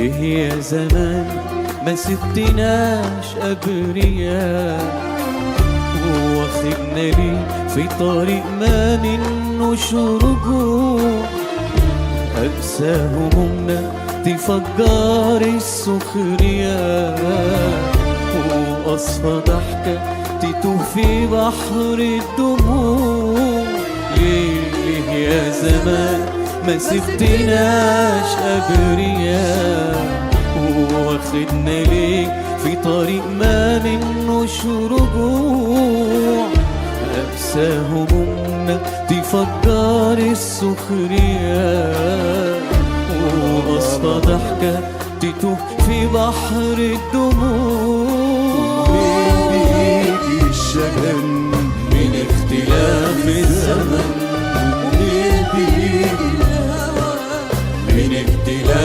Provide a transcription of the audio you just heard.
ليه يا زمان ما سبتناش أبرياء، واخدنا ليه في طريق ما منوش رجوع. أقسى همومنا تفجر السخرية، وأصفى ضحكة تتوه في بحر الدموع. ليه يا زمان ما سبتناش أبرياء، واخدنا ليه في طريق ما منوش رجوع. أقسى همومنا تفجر السخرية، وأصفى ضحكة تتوه في بحر الدموع. بيجي الشجن من اختلاف الزمن، بيجي من اختلاف